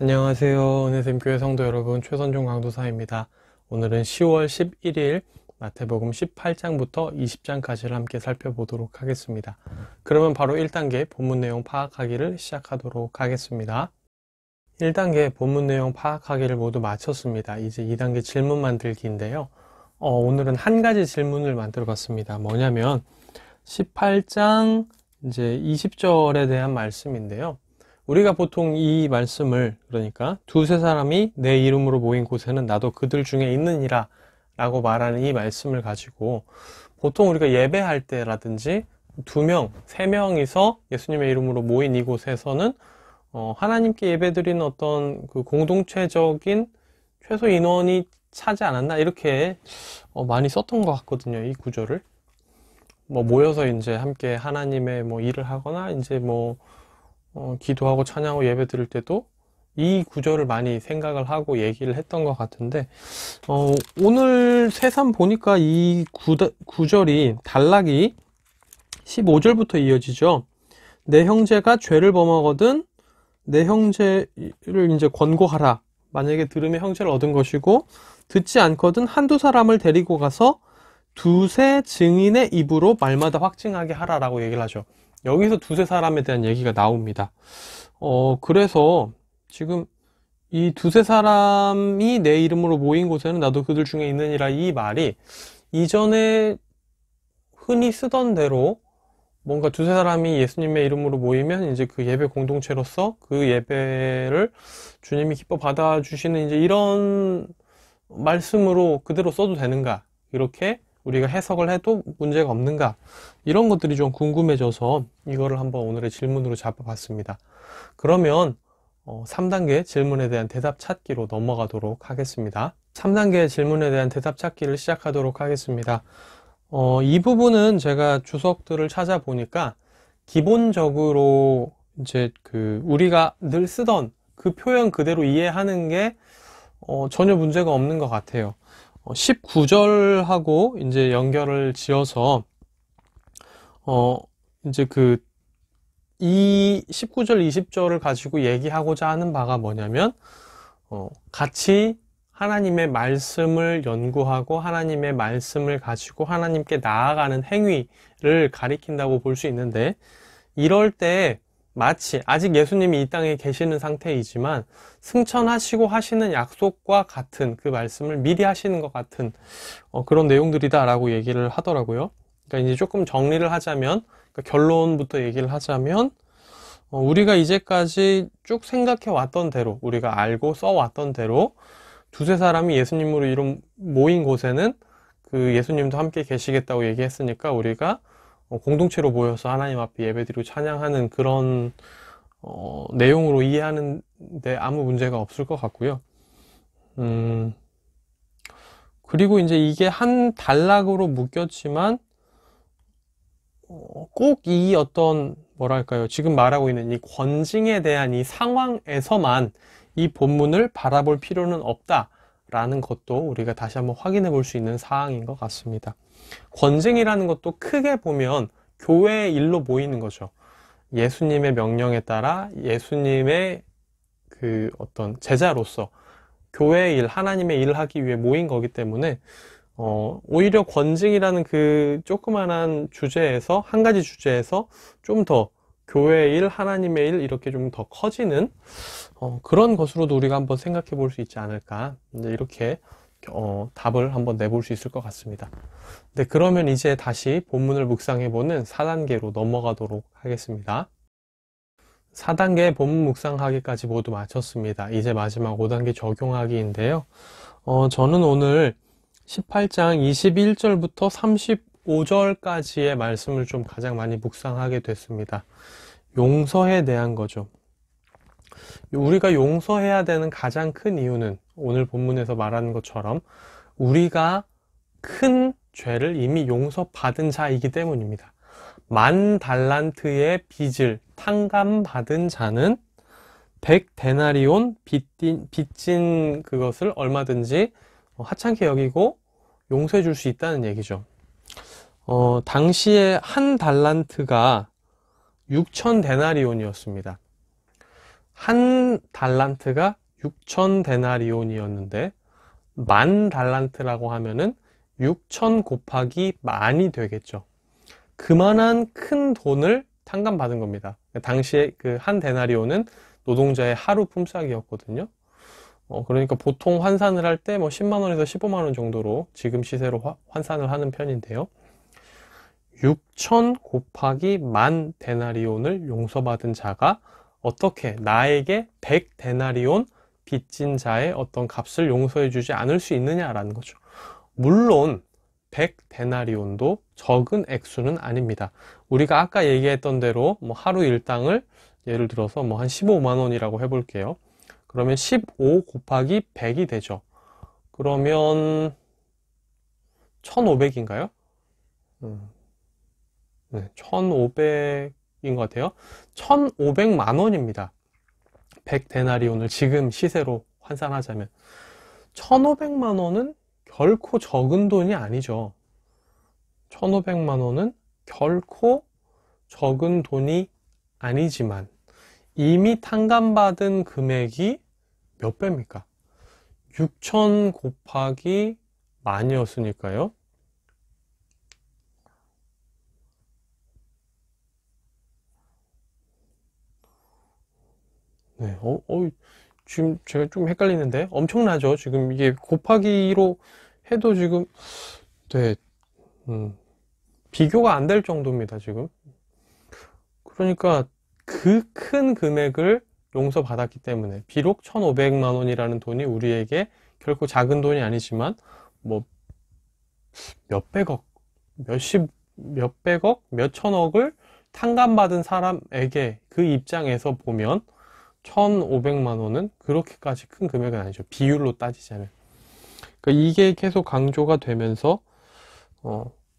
안녕하세요. 은혜샘교회 성도 여러분, 최선종 강도사입니다. 오늘은 10월 11일 마태복음 18장부터 20장까지를 함께 살펴보도록 하겠습니다. 그러면 바로 1단계 본문 내용 파악하기를 시작하도록 하겠습니다. 1단계 본문 내용 파악하기를 모두 마쳤습니다. 이제 2단계 질문 만들기인데요. 오늘은 한 가지 질문을 만들어 봤습니다. 뭐냐면 18장 이제 20절에 대한 말씀인데요. 우리가 보통 이 말씀을, 그러니까 두세 사람이 내 이름으로 모인 곳에는 나도 그들 중에 있느니라 라고 말하는 이 말씀을 가지고 보통 우리가 예배할 때라든지 2명, 3명이서 예수님의 이름으로 모인 이곳에서는 하나님께 예배드리는 어떤 그 공동체적인 최소 인원이 차지 않았나 이렇게 많이 썼던 것 같거든요. 이 구절을 모여서 이제 함께 하나님의 일을 하거나 이제 기도하고 찬양하고 예배 드릴 때도 이 구절을 많이 생각을 하고 얘기를 했던 것 같은데, 오늘 새삼 보니까 이 구절이 단락이 15절부터 이어지죠. 내 형제가 죄를 범하거든 내 형제를 이제 권고하라. 만약에 들으면 형제를 얻은 것이고 듣지 않거든 한두 사람을 데리고 가서 두세 증인의 입으로 말마다 확증하게 하라라고 얘기를 하죠. 여기서 두세 사람에 대한 얘기가 나옵니다. 그래서 지금 이 두세 사람이 내 이름으로 모인 곳에는 나도 그들 중에 있느니라 이 말이 이전에 흔히 쓰던 대로 뭔가 두세 사람이 예수님의 이름으로 모이면 이제 그 예배 공동체로서 그 예배를 주님이 기뻐 받아주시는 이제 이런 말씀으로 그대로 써도 되는가? 이렇게 우리가 해석을 해도 문제가 없는가? 이런 것들이 좀 궁금해져서 이거를 한번 오늘의 질문으로 잡아봤습니다. 그러면 3단계 질문에 대한 대답 찾기로 넘어가도록 하겠습니다. 3단계 질문에 대한 대답 찾기를 시작하도록 하겠습니다. 이 부분은 제가 주석들을 찾아보니까 기본적으로 이제 우리가 늘 쓰던 그 표현 그대로 이해하는 게 전혀 문제가 없는 것 같아요. 19절하고 이제 연결을 지어서 이제 이 19절 20절을 가지고 얘기하고자 하는 바가 뭐냐면 같이 하나님의 말씀을 연구하고 하나님의 말씀을 가지고 하나님께 나아가는 행위를 가리킨다고 볼 수 있는데, 이럴 때 마치 아직 예수님이 이 땅에 계시는 상태이지만 승천하시고 하시는 약속과 같은 그 말씀을 미리 하시는 것 같은 그런 내용들이다 라고 얘기를 하더라고요. 그러니까 이제 조금 정리를 하자면, 그러니까 결론부터 얘기를 하자면 우리가 이제까지 쭉 생각해 왔던 대로, 우리가 알고 써왔던 대로 두세 사람이 예수님으로 이름 모인 곳에는 그 예수님도 함께 계시겠다고 얘기했으니까 우리가 공동체로 모여서 하나님 앞에 예배드리고 찬양하는 그런 내용으로 이해하는데 아무 문제가 없을 것 같고요. 그리고 이제 이게 한 단락으로 묶였지만 꼭 이 어떤 뭐랄까요, 지금 말하고 있는 이 권징에 대한 이 상황에서만 이 본문을 바라볼 필요는 없다라는 것도 우리가 다시 한번 확인해 볼 수 있는 사항인 것 같습니다. 권징이라는 것도 크게 보면 교회의 일로 모이는 거죠. 예수님의 명령에 따라 예수님의 그 어떤 제자로서 교회의 일, 하나님의 일을 하기 위해 모인 거기 때문에 오히려 권징이라는 그 조그만한 주제에서, 한 가지 주제에서 좀 더 교회의 일, 하나님의 일 이렇게 좀 더 커지는 그런 것으로도 우리가 한번 생각해 볼 수 있지 않을까, 이제 이렇게 답을 한번 내볼 수 있을 것 같습니다. 네, 그러면 이제 다시 본문을 묵상해보는 4단계로 넘어가도록 하겠습니다. 4단계 본문 묵상하기까지 모두 마쳤습니다. 이제 마지막 5단계 적용하기인데요. 저는 오늘 18장 21절부터 35절까지의 말씀을 좀 가장 많이 묵상하게 됐습니다. 용서에 대한 거죠. 우리가 용서해야 되는 가장 큰 이유는 오늘 본문에서 말하는 것처럼 우리가 큰 죄를 이미 용서받은 자이기 때문입니다. 10,000달란트의 빚을 탕감받은 자는 100데나리온 빚진 그것을 얼마든지 하찮게 여기고 용서해 줄 수 있다는 얘기죠. 당시에 한 달란트가 6,000데나리온이었습니다. 한 달란트가 6천 데나리온이었는데 만 달란트라고 하면은 6천 곱하기 만이 되겠죠. 그만한 큰 돈을 탕감받은 겁니다. 당시에 그 한 데나리온은 노동자의 하루 품삯이었거든요. 그러니까 보통 환산을 할 때 뭐 10만 원에서 15만 원 정도로 지금 시세로 환산을 하는 편인데요. 6천 곱하기 만 데나리온을 용서받은 자가 어떻게 나에게 100 데나리온 빚진 자의 어떤 값을 용서해 주지 않을 수 있느냐라는 거죠. 물론 100 데나리온도 적은 액수는 아닙니다. 우리가 아까 얘기했던 대로 뭐 하루 일당을 예를 들어서 뭐 한 15만 원이라고 해볼게요. 그러면 15 곱하기 100이 되죠. 그러면 1500인가요? 네, 1500인 것 같아요. 1500만 원입니다. 100 데나리온을 지금 시세로 환산하자면 1500만 원은 결코 적은 돈이 아니죠. 1500만 원은 결코 적은 돈이 아니지만 이미 탕감받은 금액이 몇 배입니까? 6천 곱하기 만이었으니까요. 네, 지금 제가 좀 헷갈리는데 엄청나죠? 지금 이게 곱하기로 해도 지금 네, 비교가 안 될 정도입니다, 지금. 그러니까 그 큰 금액을 용서받았기 때문에 비록 1,500만 원이라는 돈이 우리에게 결코 작은 돈이 아니지만 뭐 몇백억, 몇백억, 몇천억을 탕감받은 사람에게 그 입장에서 보면 1,500만 원은 그렇게까지 큰 금액은 아니죠. 비율로 따지자면. 그러니까 이게 계속 강조가 되면서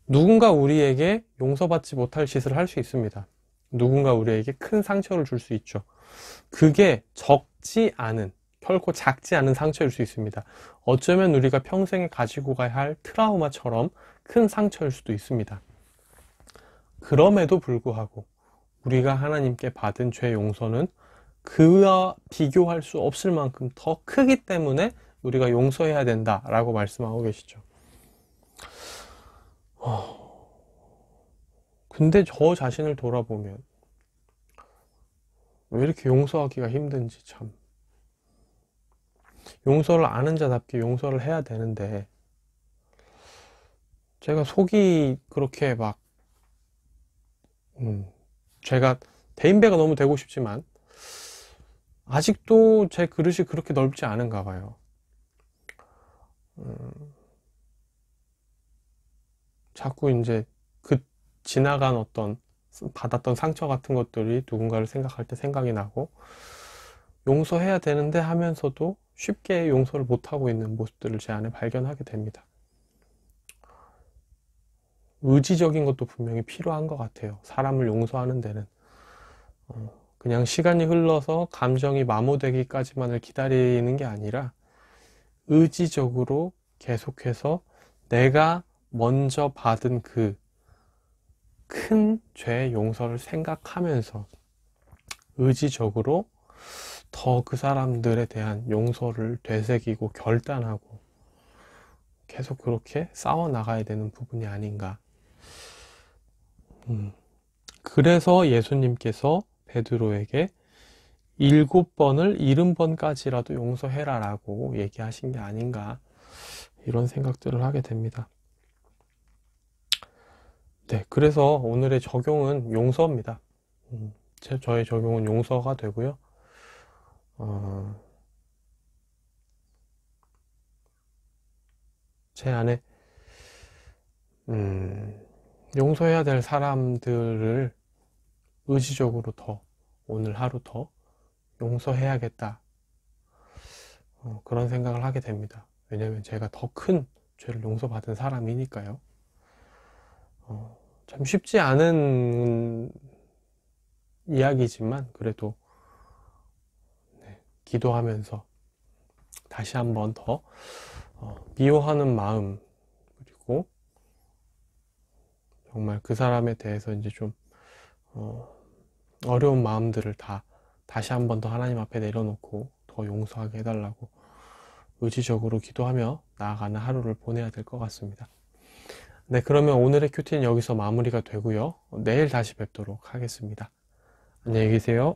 누군가 우리에게 용서받지 못할 짓을 할 수 있습니다. 누군가 우리에게 큰 상처를 줄 수 있죠. 그게 적지 않은, 결코 작지 않은 상처일 수 있습니다. 어쩌면 우리가 평생에 가지고 가야 할 트라우마처럼 큰 상처일 수도 있습니다. 그럼에도 불구하고 우리가 하나님께 받은 죄 용서는 그와 비교할 수 없을 만큼 더 크기 때문에 우리가 용서해야 된다라고 말씀하고 계시죠. 근데 저 자신을 돌아보면 왜 이렇게 용서하기가 힘든지 참. 용서를 아는 자답게 용서를 해야 되는데 제가 속이 그렇게 막 제가 대인배가 너무 되고 싶지만 아직도 제 그릇이 그렇게 넓지 않은가 봐요. 자꾸 이제 그 지나간 어떤 받았던 상처 같은 것들이 누군가를 생각할 때 생각이 나고 용서해야 되는데 하면서도 쉽게 용서를 못하고 있는 모습들을 제 안에 발견하게 됩니다. 의지적인 것도 분명히 필요한 것 같아요. 사람을 용서하는 데는 그냥 시간이 흘러서 감정이 마모되기까지만을 기다리는 게 아니라 의지적으로 계속해서 내가 먼저 받은 그 큰 죄의 용서를 생각하면서 의지적으로 더 그 사람들에 대한 용서를 되새기고 결단하고 계속 그렇게 싸워 나가야 되는 부분이 아닌가. 그래서 예수님께서 베드로에게 7번을 70번까지라도 용서해라 라고 얘기하신 게 아닌가, 이런 생각들을 하게 됩니다. 네, 그래서 오늘의 적용은 용서입니다. 저의 적용은 용서가 되고요. 제 안에 용서해야 될 사람들을 의지적으로 더 오늘 하루 더 용서해야겠다, 그런 생각을 하게 됩니다. 왜냐하면 제가 더 큰 죄를 용서받은 사람이니까요. 참 쉽지 않은 이야기지만 그래도 기도하면서 다시 한번 더 미워하는 마음, 그리고 정말 그 사람에 대해서 이제 좀 어려운 마음들을 다 다시 한 번 더 하나님 앞에 내려놓고 더 용서하게 해달라고 의지적으로 기도하며 나아가는 하루를 보내야 될 것 같습니다. 네, 그러면 오늘의 큐티는 여기서 마무리가 되고요. 내일 다시 뵙도록 하겠습니다. 안녕히 계세요.